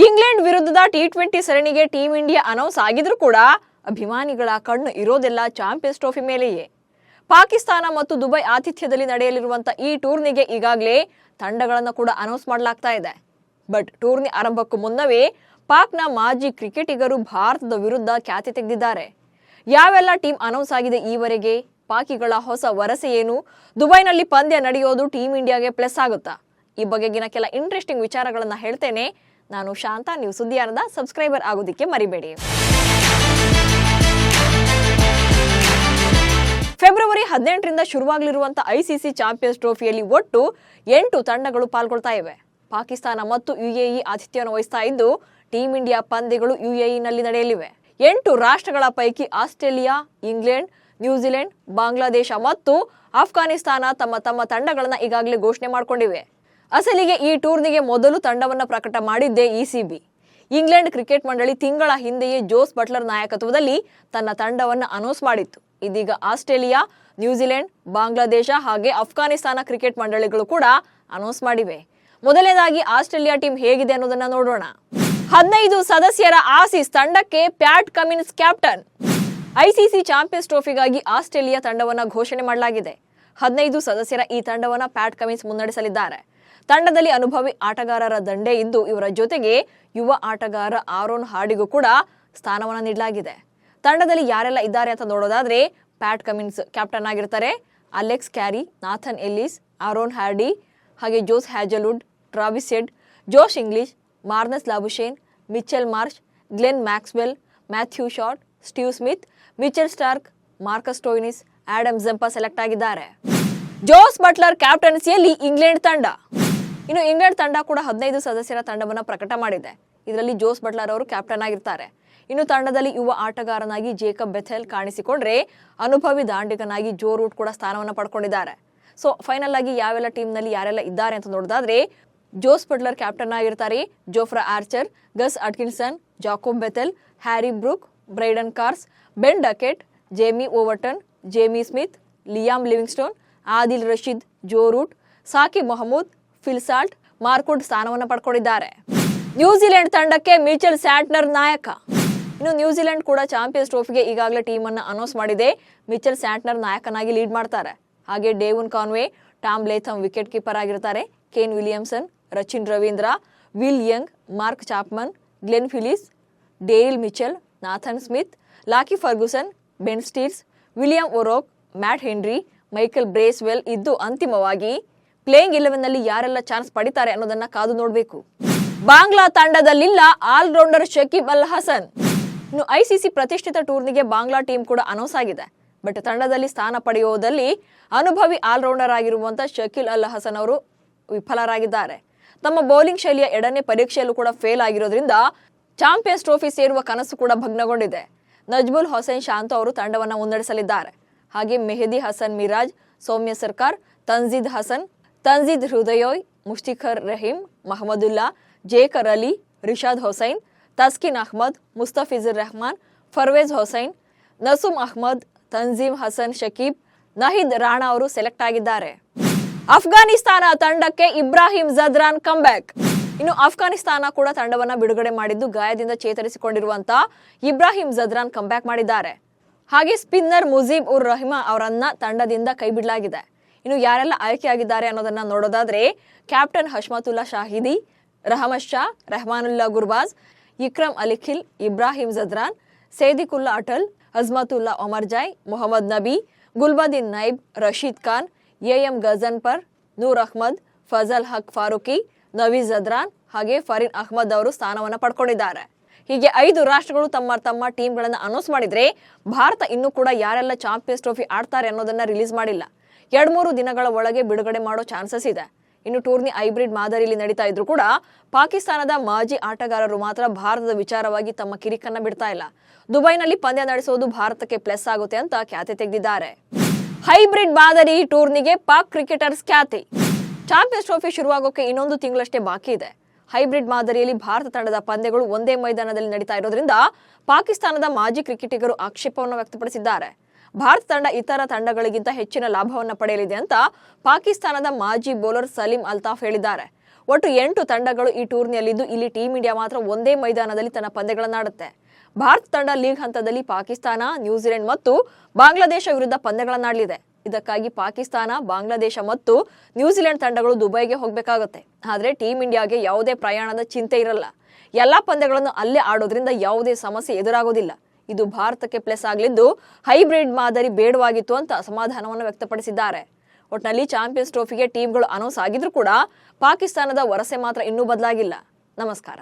England ವಿರುದ್ಧದ T20 ಸರಣಿಗೆ team India announce ಆಗಿದ್ರೂ ಕೂಡ ಅಭಿಮಾನಿಗಳ ಕಣ್ಣು ಇರೋದೆಲ್ಲ ಚಾಂಪಿಯನ್ಸ್ ಟ್ರೋಫಿ ಮೇಲೆಯೇ. ಪಾಕಿಸ್ತಾನ ಮತ್ತು ದುಬೈ ಆತಿಥ್ಯದಲ್ಲಿ ನಡೆಯಲಿರುವಂತ ಈ ಟೂರ್ನಿಗೆ ಈಗಾಗಲೇ ತಂಡಗಳನ್ನು ಕೂಡ ಅನೌನ್ಸ್ ಮಾಡಲಾಗ್ತಾ ಇದೆ. ಬಟ್ ಟೂರ್ನಿ ಆರಂಭಕ್ಕೂ ಮುನ್ನವೇ ಪಾಕ್ನ ಮಾಜಿ ಕ್ರಿಕೆಟಿಗರು ಭಾರತದ ವಿರುದ್ಧ ಖ್ಯಾತಿ ತೆಗೆದಿದ್ದಾರೆ. ಯಾವೆಲ್ಲ ಟೀಂ ಅನೌನ್ಸ್ ಆಗಿದೆ ಈವರೆಗೆ? ಪಾಕಿಗಳ ಹೊಸ ವರಸೆ ಏನು? ದುಬೈನಲ್ಲಿ ಪಂದ್ಯ ನಡೆಯೋದು ಟೀಂ ಇಂಡಿಯಾಗೆ ಪ್ಲಸ್ ಆಗುತ್ತಾ? ಈ ಬಗೆಗಿನ ಕೆಲ ಇಂಟ್ರೆಸ್ಟಿಂಗ್ ವಿಚಾರಗಳನ್ನ ಹೇಳ್ತೇನೆ. ನಾನು ಶಾಂತ. ನೀವು ಸುದ್ದಿಯಾನದ ಸಬ್ಸ್ಕ್ರೈಬರ್ ಆಗೋದಿಕ್ಕೆ ಮರಿಬೇಡಿ. ಫೆಬ್ರವರಿ 18ರಿಂದ ಶುರುವಾಗಲಿರುವಂತಹ ಐಸಿಸಿ ಚಾಂಪಿಯನ್ಸ್ ಟ್ರೋಫಿಯಲ್ಲಿ ಒಟ್ಟು 8 ತಂಡಗಳು ಪಾಲ್ಗೊಳ್ತಾ ಇವೆ. ಪಾಕಿಸ್ತಾನ ಮತ್ತು ಯುಎಇ ಆತಿಥ್ಯವನ್ನು ವಹಿಸ್ತಾ ಇದ್ದು ಟೀಂ ಇಂಡಿಯಾ ಪಂದ್ಯಗಳು ಯುಎಇನಲ್ಲಿ ನಡೆಯಲಿವೆ. 8 ರಾಷ್ಟ್ರಗಳ ಪೈಕಿ ಆಸ್ಟ್ರೇಲಿಯಾ, ಇಂಗ್ಲೆಂಡ್, ನ್ಯೂಜಿಲೆಂಡ್, ಬಾಂಗ್ಲಾದೇಶ ಮತ್ತು ಅಫ್ಘಾನಿಸ್ತಾನ ತಮ್ಮ ತಂಡಗಳನ್ನು ಈಗಾಗಲೇ ಘೋಷಣೆ ಮಾಡಿಕೊಂಡಿವೆ. ಅಸಲಿಗೆ ಈ ಟೂರ್ನಿಗೆ ಮೊದಲು ತಂಡವನ್ನು ಪ್ರಕಟ ಮಾಡಿದ್ದೇ ಇಸಿಬಿ. ಇಂಗ್ಲೆಂಡ್ ಕ್ರಿಕೆಟ್ ಮಂಡಳಿ ತಿಂಗಳ ಹಿಂದೆಯೇ ಜೋಸ್ ಬಟ್ಲರ್ ನಾಯಕತ್ವದಲ್ಲಿ ತನ್ನ ತಂಡವನ್ನು ಅನೌನ್ಸ್ ಮಾಡಿತ್ತು. ಇದೀಗ ಆಸ್ಟ್ರೇಲಿಯಾ, ನ್ಯೂಜಿಲೆಂಡ್, ಬಾಂಗ್ಲಾದೇಶ ಹಾಗೆ ಅಫ್ಘಾನಿಸ್ತಾನ ಕ್ರಿಕೆಟ್ ಮಂಡಳಿಗಳು ಕೂಡ ಅನೌನ್ಸ್ ಮಾಡಿವೆ. ಮೊದಲನೇದಾಗಿ ಆಸ್ಟ್ರೇಲಿಯಾ ಟೀಮ್ ಹೇಗಿದೆ ಅನ್ನೋದನ್ನ ನೋಡೋಣ. 15 ಸದಸ್ಯರ ಆಸೀಸ್ ತಂಡಕ್ಕೆ Pat Cummins captain. ICC champions ಟ್ರೋಫಿಗಾಗಿ ಆಸ್ಟ್ರೇಲಿಯಾ ತಂಡವನ್ನು ಘೋಷಣೆ ಮಾಡಲಾಗಿದೆ. 15 ಸದಸ್ಯರ ಈ ತಂಡವನ್ನು ಪ್ಯಾಟ್ ಕಮಿನ್ಸ್ ಮುನ್ನಡೆಸಲಿದ್ದಾರೆ. ತಂಡದಲ್ಲಿ ಅನುಭವಿ ಆಟಗಾರರ ದಂಡೆ ಇದ್ದು ಇವರ ಜೊತೆಗೆ ಯುವ ಆಟಗಾರ ಆರೋನ್ ಹಾರ್ಡಿಗೂ ಕೂಡ ಸ್ಥಾನವನ್ನು ನೀಡಲಾಗಿದೆ. ತಂಡದಲ್ಲಿ ಯಾರೆಲ್ಲ ಇದ್ದಾರೆ ಅಂತ ನೋಡೋದಾದ್ರೆ ಪ್ಯಾಟ್ ಕಮಿನ್ಸ್ ಕ್ಯಾಪ್ಟನ್ ಆಗಿರ್ತಾರೆ. Alex Carey, Nathan Ellis, Aaron Hardie ಹಾಗೆ Josh Hazlewood, Travis Head, Josh Inglis, Marnus Labuschagne, Mitchell Marsh, Glenn Maxwell, Matthew Short, Steve Smith, Mitchell Starc, Marcus Stoinis, Adam Zampa select ಆಗಿದ್ದಾರೆ. Jos Buttler ಕ್ಯಾಪ್ಟನ್ಸಿಯಲ್ಲಿ England ತಂಡ. ಇನ್ನು England ತಂಡ ಕೂಡ 15 ಸದಸ್ಯರ ತಂಡವನ್ನು ಪ್ರಕಟ ಮಾಡಿದೆ. ಇದರಲ್ಲಿ ಜೋಸ್ ಬಟ್ಲರ್ ಅವರು ಕ್ಯಾಪ್ಟನ್ ಆಗಿರ್ತಾರೆ. ಇನ್ನು ತಂಡದಲ್ಲಿ ಯುವ ಆಟಗಾರನಾಗಿ ಜೇಕಬ್ ಬೆಥೆಲ್ ಕಾಣಿಸಿಕೊಂಡ್ರೆ ಅನುಭವಿ ದಾಂಡಿಗನಾಗಿ ಜೋ ರೂಟ್ ಕೂಡ ಸ್ಥಾನವನ್ನು ಪಡ್ಕೊಂಡಿದ್ದಾರೆ. ಸೊ ಫೈನಲ್ ಆಗಿ ಯಾವೆಲ್ಲ ಟೀಮ್ನಲ್ಲಿ ಯಾರೆಲ್ಲ ಇದ್ದಾರೆ ಅಂತ ನೋಡೋದಾದ್ರೆ ಜೋಸ್ ಬಟ್ಲರ್ ಕ್ಯಾಪ್ಟನ್ ಆಗಿರ್ತಾರೆ. Jofra Archer, Gus Atkinson, Jacob Bethell, Harry Brook, Brydon Carse, Ben Duckett, Jamie Overton, Jamie Smith, Liam Livingstone, Adil Rashid, Joe Root, Saqib Mahmood, Phil Salt, Mark Wood ಸ್ಥಾನವನ್ನು ಪಡ್ಕೊಂಡಿದ್ದಾರೆ. ನ್ಯೂಜಿಲೆಂಡ್ ತಂಡಕ್ಕೆ ಮಿಚೆಲ್ ಸ್ಯಾಂಟ್ನರ್ ನಾಯಕ. ಇನ್ನು ನ್ಯೂಜಿಲೆಂಡ್ ಕೂಡ ಚಾಂಪಿಯನ್ಸ್ ಟ್ರೋಫಿಗೆ ಈಗಾಗಲೇ team ಅನ್ನು announce ಮಾಡಿದೆ. ಮಿಚೆಲ್ ಸ್ಯಾಂಟ್ನರ್ ನಾಯಕನಾಗಿ ಲೀಡ್ ಮಾಡ್ತಾರೆ. ಹಾಗೆ Devon Conway, Tom Latham wicket keeper ಆಗಿರ್ತಾರೆ. Kane Williamson, Rachin Ravindra, Will Young, Mark Chapman, Glenn Phillips, Daryl Mitchell, Nathan Smith, Lockie Ferguson, Ben Steels, William O'Rourke, Matt Henry, Michael Bracewell ಇದ್ದು ಅಂತಿಮವಾಗಿ playing 11ನಲ್ಲಿ ಯಾರೆಲ್ಲ chance ಪಡಿತಾರೆ ಅನ್ನೋದನ್ನ ಕಾದು ನೋಡಬೇಕು. ಬಾಂಗ್ಲಾ ತಂಡದಲ್ಲಿಲ್ಲ ಆಲ್ರೌಂಡರ್ ಶಕೀಬ್ ಅಲ್ ಹಸನ್. ಇನ್ನು ಐಸಿಸಿ ಪ್ರತಿಷ್ಠಿತ ಟೂರ್ನಿಗೆ ಬಾಂಗ್ಲಾ ಟೀಮ್ ಕೂಡ ಅನೌನ್ಸ್ ಆಗಿದೆ. ಬಟ್ ತಂಡದಲ್ಲಿ ಸ್ಥಾನ ಪಡೆಯುವುದರಲ್ಲಿ ಅನುಭವಿ ಆಲ್ರೌಂಡರ್ ಆಗಿರುವಂತಹ ಶಕೀಲ್ ಅಲ್ ಹಸನ್ ಅವರು ವಿಫಲರಾಗಿದ್ದಾರೆ. ತಮ್ಮ ಬೌಲಿಂಗ್ ಶೈಲಿಯ ಎಡನೇ ಪರೀಕ್ಷೆಯಲ್ಲೂ ಕೂಡ ಫೇಲ್ ಆಗಿರೋದ್ರಿಂದ ಚಾಂಪಿಯನ್ಸ್ ಟ್ರೋಫಿ ಸೇರುವ ಕನಸು ಕೂಡ ಭಗ್ನಗೊಂಡಿದೆ. ನಜ್ಮುಲ್ ಹುಸೇನ್ ಶಾಂತು ಅವರು ತಂಡವನ್ನು ಮುನ್ನಡೆಸಲಿದ್ದಾರೆ. ಹಾಗೆ ಮೆಹದಿ ಹಸನ್ ಮಿರಾಜ್, ಸೌಮ್ಯ ಸರ್ಕಾರ್, ತನ್ಜೀದ್ ಹಸನ್, ತನ್ಜೀದ್ ಹೃದಯೋಯ್, ಮುಷ್ತಿಖರ್ ರಹೀಮ್, ಮಹಮದುಲ್ಲಾ, ಜೇಕರ್ ಅಲಿ, ರಿಷಾದ್ ಹುಸೈನ್, ತಸ್ಕಿನ್ ಅಹ್ಮದ್, ಮುಸ್ತಫಿಜುರ್ ರೆಹಮಾನ್, ಫರ್ವೇಜ್ ಹುಸೈನ್, ನಸೂಮ್ ಅಹ್ಮದ್, ತನ್ಜೀಮ್ ಹಸನ್ ಶಕೀಬ್, ನಹೀದ್ ರಾಣಾ ಅವರು ಸೆಲೆಕ್ಟ್ ಆಗಿದ್ದಾರೆ. ಅಫ್ಘಾನಿಸ್ತಾನ ತಂಡಕ್ಕೆ ಇಬ್ರಾಹಿಂ ಜದ್ರಾನ್ ಕಮ್ಬ್ಯಾಕ್. ಇನ್ನು ಅಫ್ಘಾನಿಸ್ತಾನ ಕೂಡ ತಂಡವನ್ನ ಬಿಡುಗಡೆ ಮಾಡಿದ್ದು ಗಾಯದಿಂದ ಚೇತರಿಸಿಕೊಂಡಿರುವಂತಹ ಇಬ್ರಾಹಿಂ ಜದ್ರಾನ್ ಕಮ್ಬ್ಯಾಕ್ ಮಾಡಿದ್ದಾರೆ. ಹಾಗೆ ಸ್ಪಿನ್ನರ್ ಮುಜೀಬ್ ಉರ್ ರಹಿಮಾ ಅವರನ್ನ ತಂಡದಿಂದ ಕೈ ಬಿಡಲಾಗಿದೆ. ಇನ್ನು ಯಾರೆಲ್ಲ ಆಯ್ಕೆಯಾಗಿದ್ದಾರೆ ಅನ್ನೋದನ್ನ ನೋಡೋದಾದ್ರೆ ಕ್ಯಾಪ್ಟನ್ ಹಶ್ಮತುಲ್ಲಾ ಶಾಹಿದಿ, ರಹಮತ್ ಶಾ, ರೆಹಮಾನುಲ್ಲಾ ಗುರ್ಬಾಜ್, ಇಕ್ರಮ್ ಅಲಿಖಿಲ್, ಇಬ್ರಾಹಿಂ ಜದ್ರಾನ್, ಸೇದಿಕುಲ್ಲಾ ಅಟಲ್, ಅಜ್ಮತುಲ್ಲಾ ಒಮರ್ಜಾಯ್, ಮೊಹಮ್ಮದ್ ನಬಿ, ಗುಲ್ಬದಿನ್ ನೈಬ್, ರಶೀದ್ ಖಾನ್, ಎಎಂ ಗಜನ್ಪರ್, ನೂರ್ ಅಹ್ಮದ್, ಫಜಲ್ ಹಕ್ ಫಾರೂಕಿ, ನವೀದ್ ಜದ್ರಾನ್ ಹಾಗೆ ಫರೀನ್ ಅಹ್ಮದ್ ಅವರು ಸ್ಥಾನವನ್ನು ಪಡ್ಕೊಂಡಿದ್ದಾರೆ. ಹೀಗೆ 5 ರಾಷ್ಟ್ರಗಳು ತಮ್ಮ ಟೀಮ್ಗಳನ್ನು ಅನೌನ್ಸ್ ಮಾಡಿದ್ರೆ ಭಾರತ ಇನ್ನೂ ಕೂಡ ಯಾರೆಲ್ಲ ಚಾಂಪಿಯನ್ಸ್ ಟ್ರೋಫಿ ಆಡ್ತಾರೆ ಅನ್ನೋದನ್ನ ರಿಲೀಸ್ ಮಾಡಿಲ್ಲ. 2-3 ದಿನಗಳ ಒಳಗೆ ಬಿಡುಗಡೆ ಮಾಡೋ ಚಾನ್ಸಸ್ ಇದೆ. ಇನ್ನು ಟೂರ್ನಿ ಹೈಬ್ರಿಡ್ ಮಾದರಿಯಲ್ಲಿ ನಡೀತಾ ಇದ್ರು ಕೂಡ ಪಾಕಿಸ್ತಾನದ ಮಾಜಿ ಆಟಗಾರರು ಮಾತ್ರ ಭಾರತದ ವಿಚಾರವಾಗಿ ತಮ್ಮ ಕಿರಿಕನ್ನ ಬಿಡ್ತಾ ಇಲ್ಲ. ದುಬೈನಲ್ಲಿ ಪಂದ್ಯ ನಡೆಸೋದು ಭಾರತಕ್ಕೆ ಪ್ಲಸ್ ಆಗುತ್ತೆ ಅಂತ ಖ್ಯಾತಿ ತೆಗೆದಿದ್ದಾರೆ. ಹೈಬ್ರಿಡ್ ಮಾದರಿ ಟೂರ್ನಿಗೆ ಪಾಕ್ ಕ್ರಿಕೆಟರ್ಸ್ ಖ್ಯಾತಿ. ಚಾಂಪಿಯನ್ಸ್ ಟ್ರೋಫಿ ಶುರುವಾಗೋಕೆ ಇನ್ನೊಂದು ತಿಂಗಳಷ್ಟೇ ಬಾಕಿ ಇದೆ. ಹೈಬ್ರಿಡ್ ಮಾದರಿಯಲ್ಲಿ ಭಾರತ ತಂಡದ ಪಂದ್ಯಗಳು ಒಂದೇ ಮೈದಾನದಲ್ಲಿ ನಡೀತಾ ಇರೋದ್ರಿಂದ ಪಾಕಿಸ್ತಾನದ ಮಾಜಿ ಕ್ರಿಕೆಟಿಗರು ಆಕ್ಷೇಪವನ್ನು ವ್ಯಕ್ತಪಡಿಸಿದ್ದಾರೆ. ಭಾರತ ತಂಡ ಇತರ ತಂಡಗಳಿಗಿಂತ ಹೆಚ್ಚಿನ ಲಾಭವನ್ನು ಪಡೆಯಲಿದೆ ಅಂತ ಪಾಕಿಸ್ತಾನದ ಮಾಜಿ ಬೌಲರ್ ಸಲೀಂ ಅಲ್ತಾಫ್ ಹೇಳಿದ್ದಾರೆ. ಒಟ್ಟು 8 ತಂಡಗಳು ಈ ಟೂರ್ನಿಯಲ್ಲಿದ್ದು ಇಲ್ಲಿ ಟೀಂ ಇಂಡಿಯಾ ಮಾತ್ರ ಒಂದೇ ಮೈದಾನದಲ್ಲಿ ತನ್ನ ಪಂದ್ಯಗಳನ್ನಾಡುತ್ತೆ. ಭಾರತ ತಂಡ ಲೀಗ್ ಹಂತದಲ್ಲಿ ಪಾಕಿಸ್ತಾನ, ನ್ಯೂಜಿಲೆಂಡ್ ಮತ್ತು ಬಾಂಗ್ಲಾದೇಶ ವಿರುದ್ಧ ಪಂದ್ಯಗಳನ್ನಾಡಲಿದೆ. ಇದಕ್ಕಾಗಿ ಪಾಕಿಸ್ತಾನ, ಬಾಂಗ್ಲಾದೇಶ ಮತ್ತು ನ್ಯೂಜಿಲೆಂಡ್ ತಂಡಗಳು ದುಬೈಗೆ ಹೋಗಬೇಕಾಗುತ್ತೆ. ಆದರೆ ಟೀಂ ಇಂಡಿಯಾಗೆ ಯಾವುದೇ ಪ್ರಯಾಣದ ಚಿಂತೆ ಇರಲ್ಲ. ಎಲ್ಲಾ ಪಂದ್ಯಗಳನ್ನು ಅಲ್ಲೇ ಆಡೋದ್ರಿಂದ ಯಾವುದೇ ಸಮಸ್ಯೆ ಎದುರಾಗೋದಿಲ್ಲ. ಇದು ಭಾರತಕ್ಕೆ ಪ್ಲಸ್ ಆಗಲಿದ್ದು ಹೈಬ್ರಿಡ್ ಮಾದರಿ ಬೇಡವಾಗಿತ್ತು ಅಂತ ಅಸಮಾಧಾನವನ್ನು ವ್ಯಕ್ತಪಡಿಸಿದ್ದಾರೆ. ಒಟ್ನಲ್ಲಿ ಚಾಂಪಿಯನ್ಸ್ ಟ್ರೋಫಿಗೆ ಟೀಮ್ಗಳು ಅನೌನ್ಸ್ ಆಗಿದ್ರು ಕೂಡ ಪಾಕಿಸ್ತಾನದ ವರಸೆ ಮಾತ್ರ ಇನ್ನೂ ಬದಲಾಗಿಲ್ಲ. ನಮಸ್ಕಾರ.